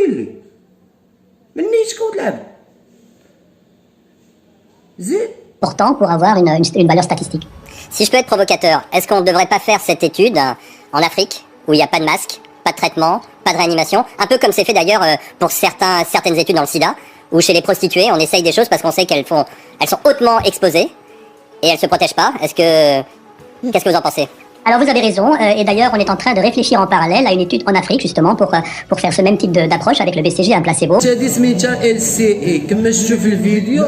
يلي مني شكون تلعب زيد. Pourtant, pour avoir une valeur statistique. Si je peux être provocateur, est-ce qu'on ne devrait pas faire cette étude en Afrique, où il n'y a pas de masque, pas de traitement, pas de réanimation, un peu comme c'est fait d'ailleurs pour certaines études dans le sida, où chez les prostituées, on essaye des choses parce qu'on sait elles sont hautement exposées, et elles se protègent pas. Qu'est-ce que vous en pensez? Alors vous avez raison, et d'ailleurs on est en train de réfléchir en parallèle à une étude en Afrique justement pour faire ce même type d'approche avec le BCG, un placebo. هذه سميتها LCA كما شفتوا في الفيديو،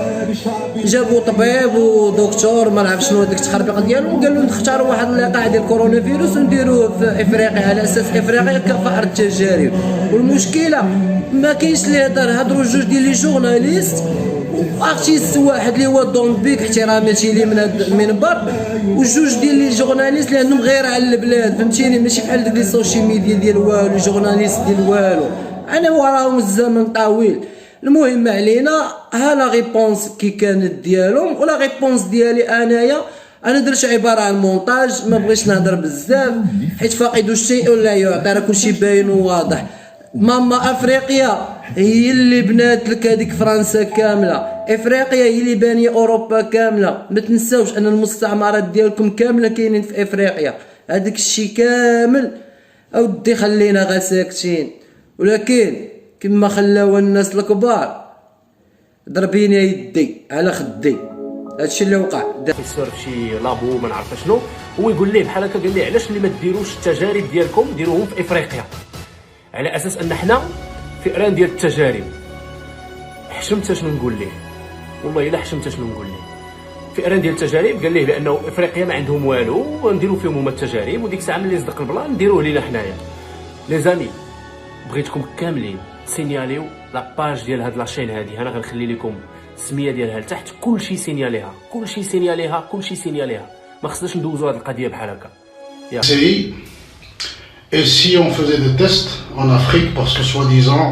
جابوا طبيب ودكتور ما نعرف شنو ديك التخربيق ديالو، قال لهم نختاروا واحد اللقاح ديال كورونا فيروس ونديروه في افريقيا على اساس افريقيا كفأر التجارب. والمشكله ما كاينش اللي هضروا جوج ديال لي جورناليست وارتيست واحد اللي هو دومبيك احتراماتي ليه من هذا المنبر، وجوج ديال لي جورناليست اللي عندهم غير على البلاد، فهمتيني؟ ماشي بحال دوك لي سوشيال ميديا ديال والو، جورناليست ديال والو. انا وراهم الزمن طويل. المهم علينا ها لا ريبونس كي كانت ديالهم ولا ريبونس ديالي انايا. انا درت عباره عن مونتاج، ما بغيتش نهضر بزاف حيت فاقد الشيء ولا يعطي، راه كلشي باين وواضح. ماما افريقيا هي اللي بنات لك هذيك فرنسا كامله، افريقيا هي اللي بانيه اوروبا كامله. ما تنساوش ان المستعمرات ديالكم كامله كاينين في افريقيا، هذاك الشيء كامل اودي خلينا غا ساكتين. ولكن كما خلاو الناس الكبار ضربيني يدي على خدي، هادشي اللي وقع. بروفيسور في شي لابو ما نعرف شنو، هو يقول ليه بحال هكا، قال ليه علاش اللي ما ديروش التجارب ديالكم ديروهم في افريقيا، على اساس ان حنا فئران ديال التجارب. حشمت شنو نقول ليه، والله الا حشمت شنو نقول ليه. فئران ديال التجارب قال ليه لانه افريقيا ما عندهم والو ونديروا فيهم هما التجارب، وديك الساعه ملي يصدق البلان نديروه لينا حنايا. لي زامي بغيتكم كاملين سينياليو لاباج ديال هاد لاشين هادي، انا غنخلي لكم السميه ديالها لتحت، كلشي سينياليها كلشي سينياليها كلشي سينياليها، ما خصناش ندوزو هاد القضيه بحال هكا. Et si on faisait des tests en Afrique, parce que soi-disant,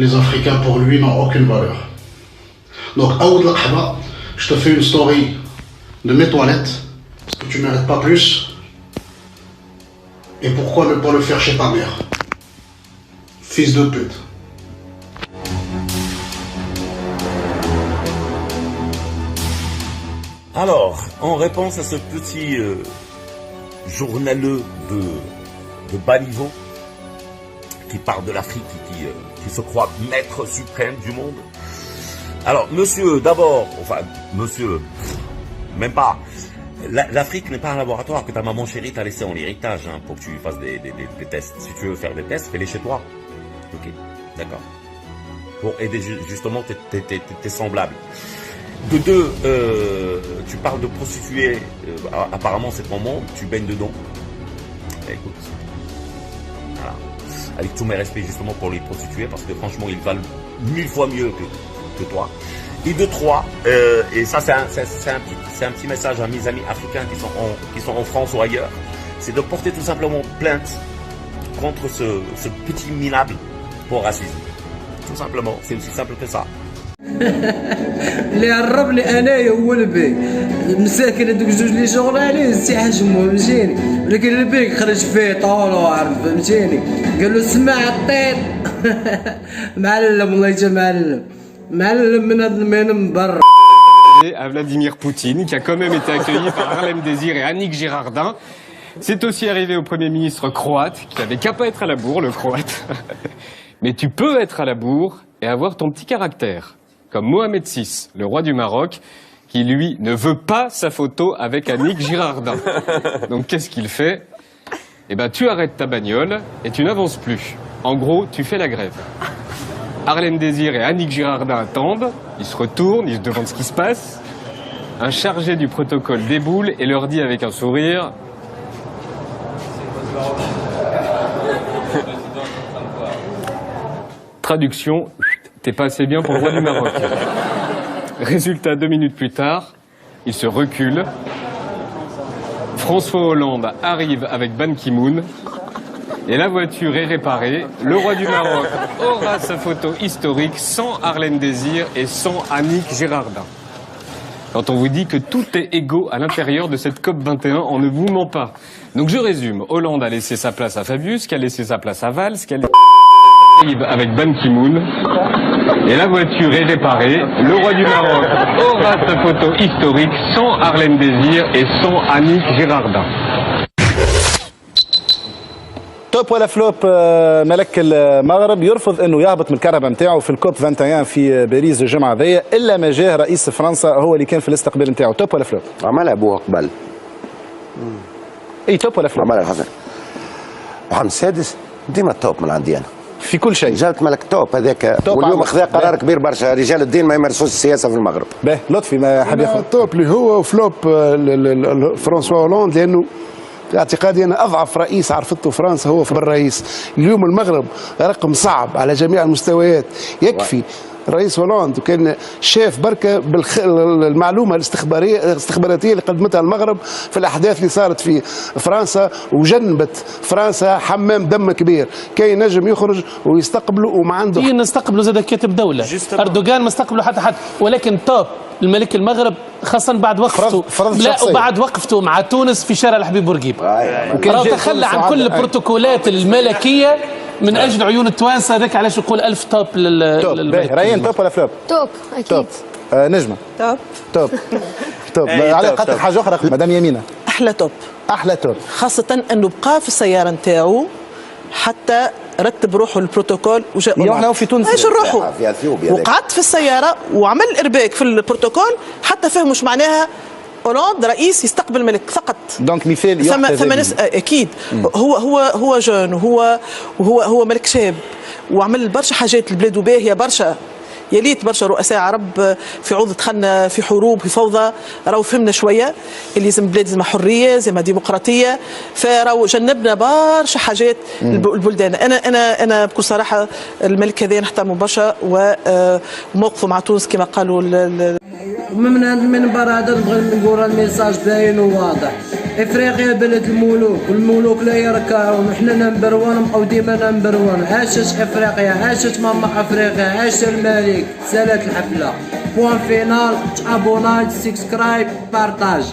les Africains pour lui n'ont aucune valeur. Donc, Aoud Lakhaba, je te fais une story de mes toilettes, parce que tu ne mérites pas plus. Et pourquoi ne pas le faire chez ta mère? Fils de pute. Alors, en réponse à ce petit journaleux de bas niveau qui parle de l'Afrique, qui se croit maître suprême du monde. Alors, monsieur, d'abord, enfin, monsieur, même pas. L'Afrique n'est pas un laboratoire que ta maman chérie t'a laissé en héritage pour que tu fasses des tests. Si tu veux faire des tests, fais-les chez toi. Ok, d'accord. Pour aider justement tes semblables. De deux, tu parles de prostituées. Apparemment, c'est ton monde. Tu baignes dedans. Écoute. Voilà. Avec tous mes respects justement pour les prostituées, parce que franchement ils valent 1000 fois mieux que toi. Et de trois, et ça c'est un petit message à mes amis africains qui sont en France ou ailleurs, c'est de porter tout simplement plainte contre ce petit minable pour racisme. Tout simplement, c'est aussi simple que ça. اللي هربني انايا هو البيك مساكن، هذوك جوج لي جورناليست تيحجموا فهمتيني، ولكن البيك خرج فيه طول وعرف فهمتيني، قال له سمع الطيط معلم والله يجا معلم من هذا المنبر. À Vladimir Poutine, qui a quand même été accueilli par Harlem Désir et Annick Girardin. C'est aussi arrivé au Premier ministre croate, qui n'avait qu'à pas être à la bourre, le croate. Mais tu peux être à la bourre et avoir ton petit caractère. Comme Mohamed VI, le roi du Maroc, qui lui ne veut pas sa photo avec Annick Girardin. Donc qu'est-ce qu'il fait? Eh ben tu arrêtes ta bagnole et tu n'avances plus. En gros, tu fais la grève. Harlem Désir et Annick Girardin attendent, ils se retournent, ils se demandent ce qui se passe. Un chargé du protocole déboule et leur dit avec un sourire: traduction, t'es pas assez bien pour le roi du Maroc. Résultat, 2 minutes plus tard, il se recule. François Hollande arrive avec Ban Ki-moon. Et la voiture est réparée. Le roi du Maroc aura sa photo historique sans Harlem Désir et sans Annick Girardin. Quand on vous dit que tout est égaux à l'intérieur de cette COP21, on ne vous ment pas. Donc je résume. Hollande a laissé sa place à Fabius, qui a laissé sa place à Valls, qui a... arrive avec Ban Ki-moon et la voiture est réparée. Le roi du Maroc aura sa photo historique sans Harlem Désir et sans Annick Girardin. توب ولا فلوب؟ ملك المغرب يرفض انه يهبط من الكرهبه نتاعو في الكوب 21 في باريس الجمعه هذيا الا ما جاه رئيس فرنسا هو اللي كان في الاستقبال نتاعو. توب ولا فلوب؟ عملها ابوها قبل. اي توب ولا فلوب؟ عملها الحسن. محمد السادس ديما التوب من عندي انا. في كل شيء. جابت ملك توب هذاك واليوم خذا قرار كبير برشا، رجال الدين ما يمارسوش السياسه في المغرب. باهي لطفي ما حاب ياخذ توب اللي هو فلوب فرانسوا هولاند، لانه اعتقادي انا اضعف رئيس عرفته فرنسا هو الرئيس. اليوم المغرب رقم صعب على جميع المستويات، يكفي الرئيس هولاند وكان شاف بركه بالمعلومه الاستخباراتيه اللي قدمتها المغرب في الاحداث اللي صارت في فرنسا، وجنبت فرنسا حمام دم كبير كي نجم يخرج ويستقبله وما عنده. نستقبله زاد كاتب دوله اردوغان ما استقبله حتى ولكن توب الملك المغرب خاصة بعد وقفته لا وبعد وقفته مع تونس في شارع الحبيب بورقيب تخلى عن كل البروتوكولات الملكية من أجل عيون التوانسة. هذاك علاش نقول ألف توب للملك. ريان توب ولا فلوب؟ توب أكيد. توب. نجمة توب توب توب. على خاطر حاجة أخرى مدام يمينة أحلى توب. أحلى توب، خاصة أنه بقى في السيارة نتاعو حتى رتب روحه البروتوكول وجاء احنا في تونس ايش نروحوا وقعدت في السياره وعمل ارباك في البروتوكول حتى فهموا ايش معناها هولاند رئيس يستقبل ملك فقط. دونك مثال ثم اكيد هو جون وهو ملك شاب وعمل برشا حاجات البلاد باهيه برشا. يا ليت برشا رؤساء عرب في عوض دخلنا في حروب في فوضى راهو فهمنا شويه اللي لازم البلاد لازم حريه لازم ديمقراطيه، فراهو جنبنا برشا حاجات البلدان. انا بكل صراحه الملك هذا نحترمه برشا وموقفه مع تونس كما قالوا من هذا المنبر هذا نبغي نقول الميساج باين وواضح. افريقيا بلد الملوك والملوك لا يركعون، وحنا نمبر 1 نبقاو ديما نمبر 1. عاشت افريقيا، عاشت ماما افريقيا، عاش الملك. سالت الحفله. بوان فينال. تابوناي، سبسكرايب، بارطاج.